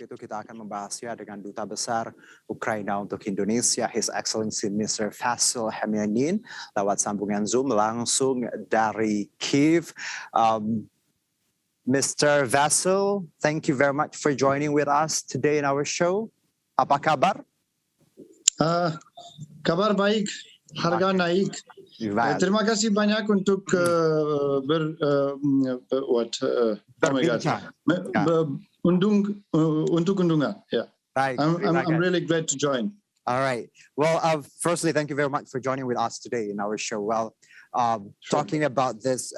itu kita akan membahasnya dengan Duta Besar Ukraina untuk Indonesia, His Excellency Mr. Vasyl Hemyanin, lewat sambungan Zoom langsung dari Kiev. Mr. Vasyl, thank you very much for joining with us today in our show. Apa kabar? Kabar baik, harga naik. Terima kasih banyak untuk undangan. Yeah. Right. I'm really glad to join. All right. Well, firstly, thank you very much for joining with us today in our show. Well, talking about this,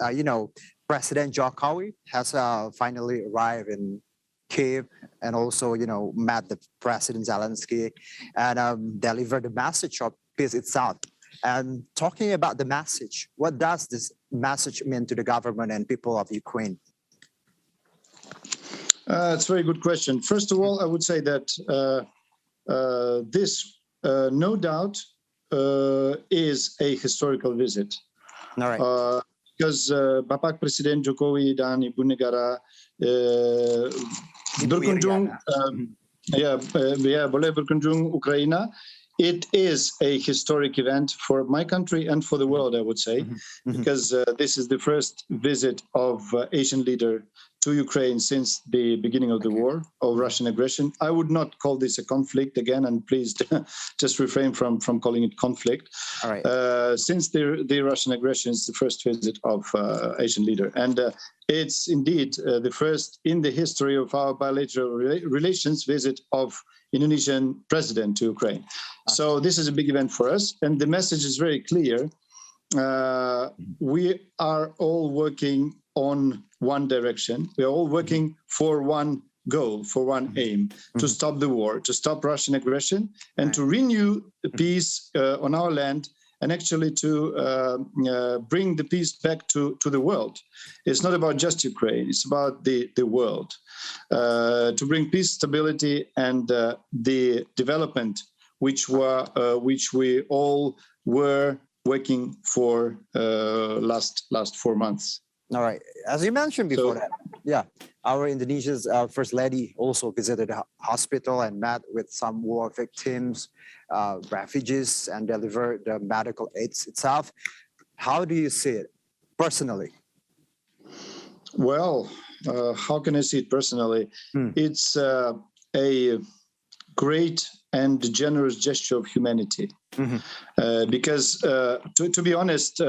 President Jokowi has finally arrived in Kiev and also, met the President Zelensky and delivered the message of peace itself. And talking about the message, what does this message mean to the government and people of Ukraine? It's a very good question. First of all, I would say that this, no doubt, is a historical visit. All right. Because Bapak Presiden Jokowi dan Ibu Negara berkunjung, boleh berkunjung Ukraina. It is a historic event for my country and for the world, I would say, because this is the first visit of Asian leader to Ukraine since the beginning of the war, of Russian aggression. I would not call this a conflict again, and please just refrain from calling it conflict. All right. Since the Russian aggression, it's the first visit of Asian leader. And it's indeed the first in the history of our bilateral relations visit of Indonesian president to Ukraine. So this is a big event for us. And the message is very clear. We are all working on one direction. We are all working for one goal, for one aim, to stop the war, to stop Russian aggression, and to renew the peace on our land, and actually to bring the peace back to the world. It's not about just Ukraine, it's about the world. To bring peace, stability, and the development which we all were working for last 4 months. All right. As you mentioned before, our Indonesia's First Lady also visited a hospital and met with some war victims, refugees, and delivered the medical aids itself. How do you see it personally? Well, how can I see it personally? It's a great and generous gesture of humanity. Because to be honest,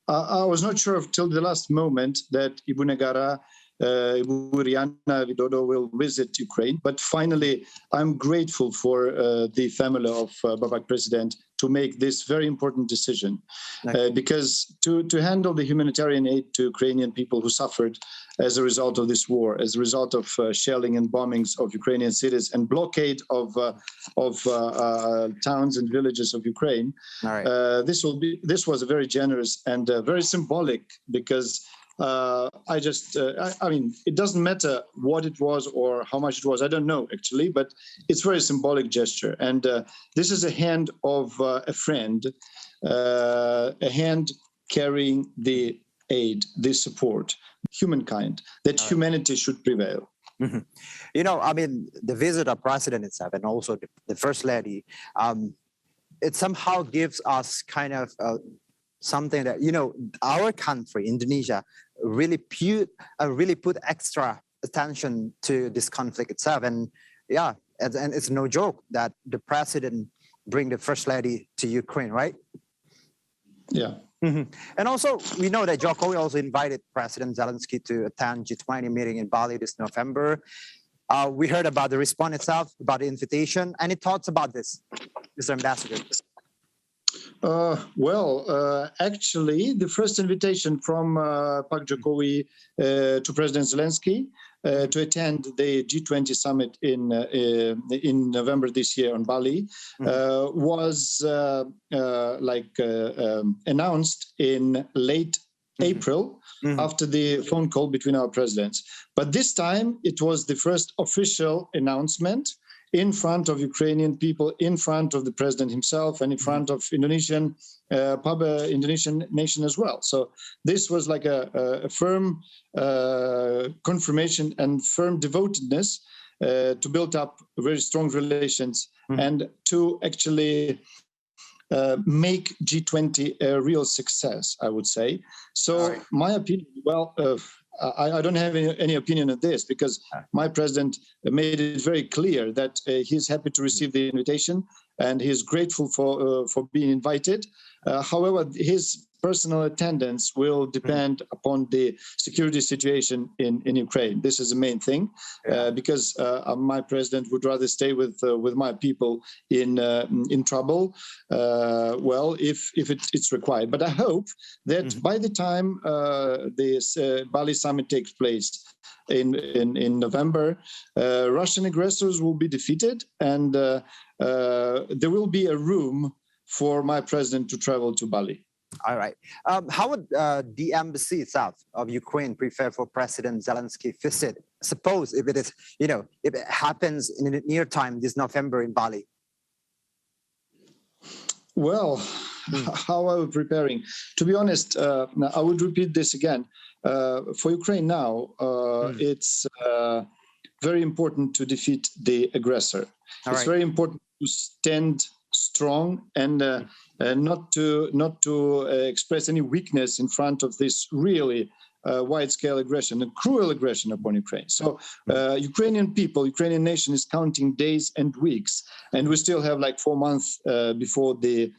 I was not sure till the last moment that Ibu Negara, Ibu Riana Widodo will visit Ukraine. But finally, I'm grateful for the family of Bapak President to make this very important decision. Because to handle the humanitarian aid to Ukrainian people who suffered as a result of this war, as a result of shelling and bombings of Ukrainian cities and blockade of towns and villages of Ukraine, this was a very generous and very symbolic, because I mean, it doesn't matter what it was or how much it was. I don't know, actually, but it's very symbolic gesture. And this is a hand of a friend, a hand carrying the aid, the support, humankind, that humanity should prevail. I mean, the visit of President itself and also the First Lady, it somehow gives us kind of something that, our country, Indonesia, really put extra attention to this conflict itself. And and it's no joke that the president bring the First Lady to Ukraine, right? Yeah. And also, we know that Jokowi also invited President Zelensky to attend G20 meeting in Bali this November. We heard about the response itself, about the invitation. Any thoughts about this, Mr. Ambassador? Actually, the first invitation from Pak Jokowi to President Zelensky to attend the G20 summit in November this year on Bali was announced in late April after the phone call between our presidents. But this time it was the first official announcement in front of Ukrainian people, in front of the president himself, and in front of Indonesian nation as well. So this was like a firm confirmation and firm devotedness to build up very strong relations and to actually make G20 a real success, I would say. So my opinion, I don't have any opinion on this because my president made it very clear that he's happy to receive the invitation and he's grateful for being invited. However, his personal attendance will depend upon the security situation in Ukraine. This is the main thing, because my president would rather stay with my people in trouble. If it's required, but I hope that by the time this Bali summit takes place in November, Russian aggressors will be defeated, and there will be a room for my president to travel to Bali. All right. How would the embassy itself of Ukraine prepare for President Zelensky's visit? Suppose if it is, if it happens in the near time this November in Bali. Well, how are we preparing? To be honest, I would repeat this again. For Ukraine now, it's very important to defeat the aggressor. It's very important to stand strong and not to express any weakness in front of this really wide-scale aggression and cruel aggression upon Ukraine. So Ukrainian people, Ukrainian nation is counting days and weeks, and we still have like 4 months before the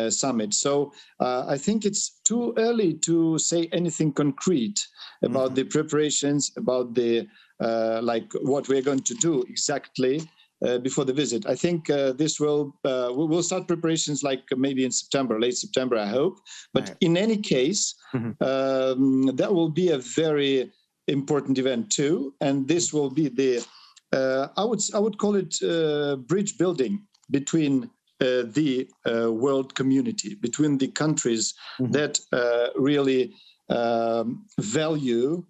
summit. So I think it's too early to say anything concrete about the preparations, about the what we're going to do exactly before the visit. I think we'll start preparations like maybe in September, late September, I hope. But in any case, that will be a very important event too, and this will be the I would call it bridge building between the world community, between the countries that really value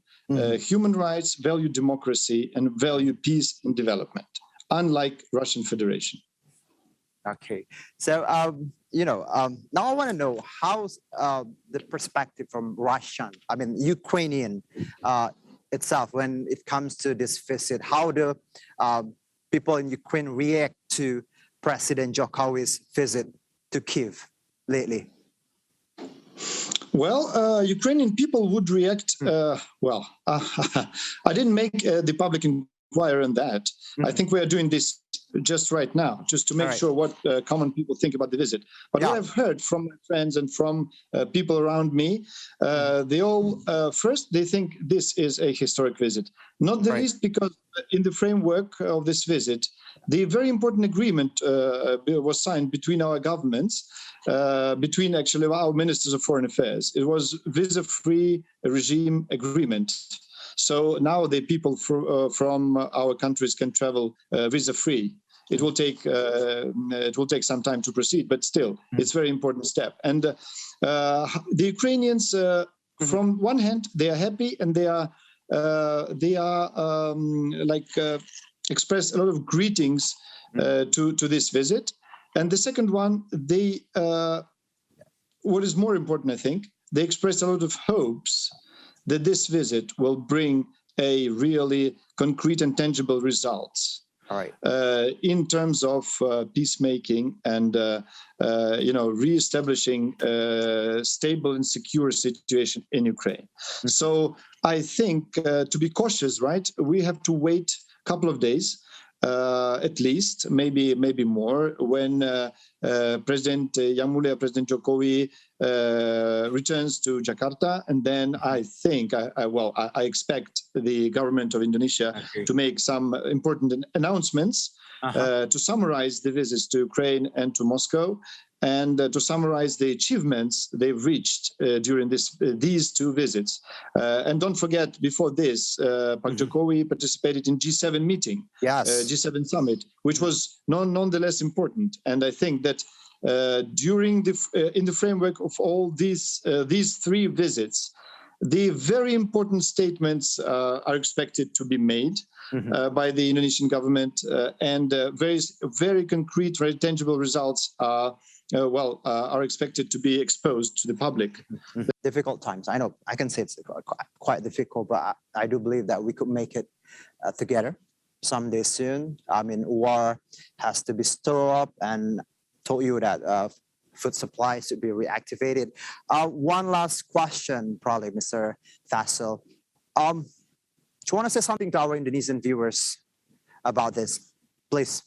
human rights, value democracy, and value peace and development, unlike Russian Federation. Okay, so now I want to know how's the perspective from Ukrainian itself when it comes to this visit. How do people in Ukraine react to President Jokowi's visit to Kyiv lately? Well, Ukrainian people would react. I didn't make the public inquiry on that. I think we are doing this just right now, just to make sure what common people think about the visit. But what I've heard from my friends and from people around me, they all first they think this is a historic visit, not the least because in the framework of this visit, the very important agreement was signed between our governments, between actually our ministers of foreign affairs. It was visa-free regime agreement. So now the people from our countries can travel visa-free. It will take some time to proceed, but still, it's a very important step. And the Ukrainians, from one hand, they are happy and they express a lot of greetings to this visit. And the second one, what is more important, I think, they express a lot of hopes that this visit will bring a really concrete and tangible results in terms of peacemaking and reestablishing a stable and secure situation in Ukraine. So I think to be cautious, we have to wait a couple of days. At least, maybe more, when President President Jokowi returns to Jakarta, and then I think, I expect the government of Indonesia to make some important announcements to summarize the visits to Ukraine and to Moscow, and to summarize the achievements they've reached during these two visits. And don't forget, before this, Jokowi participated in G7 meeting, G7 summit, which was nonetheless important. And I think that in the framework of all these three visits, the very important statements are expected to be made by the Indonesian government, and very concrete, very tangible results are expected to be exposed to the public. Difficult times. I know. I can say it's quite difficult, but I do believe that we could make it together. someday soon. I mean, war has to be stirred up, and told you that food supply should be reactivated. One last question, probably, Mr. Faisal. Do you want to say something to our Indonesian viewers about this, please?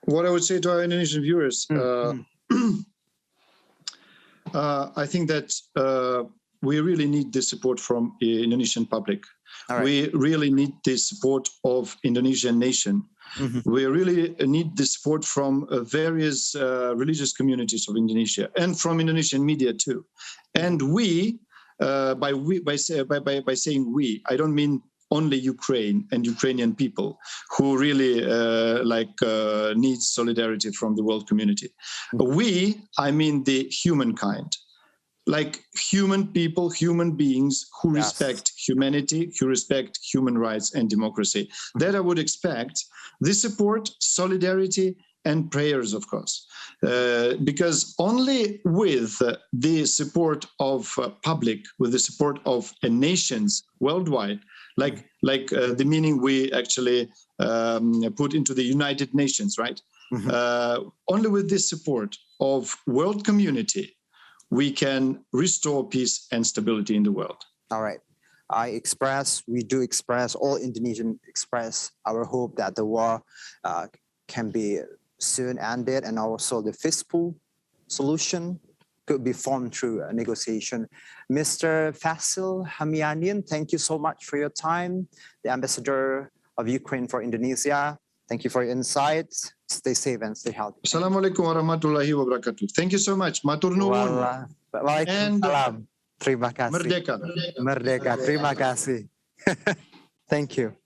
What I would say to our Indonesian viewers, I think that we really need the support from the Indonesian public. All right. We really need the support of Indonesian nation. We really need the support from various religious communities of Indonesia and from Indonesian media too. And we, by saying we, I don't mean only Ukraine and Ukrainian people who really need solidarity from the world community. We, I mean the humankind. Like human people, human beings who respect humanity, who respect human rights and democracy. That I would expect the support, solidarity, and prayers, of course, because only with the support of public, with the support of nations worldwide, like the meaning we actually put into the United Nations, right? Only with this support of world community, we can restore peace and stability in the world. All right. We do express, all Indonesians express our hope that the war can be soon ended, and also the peaceful solution could be formed through a negotiation. Mr. Faisal Hamianian, thank you so much for your time, the ambassador of Ukraine for Indonesia. Thank you for your insights. Stay safe and stay healthy. Assalamualaikum warahmatullahi wabarakatuh. Thank you so much. Matur nuwun. Waalaikumsalam. Terima kasih. Merdeka. Merdeka. Terima kasih. Thank you.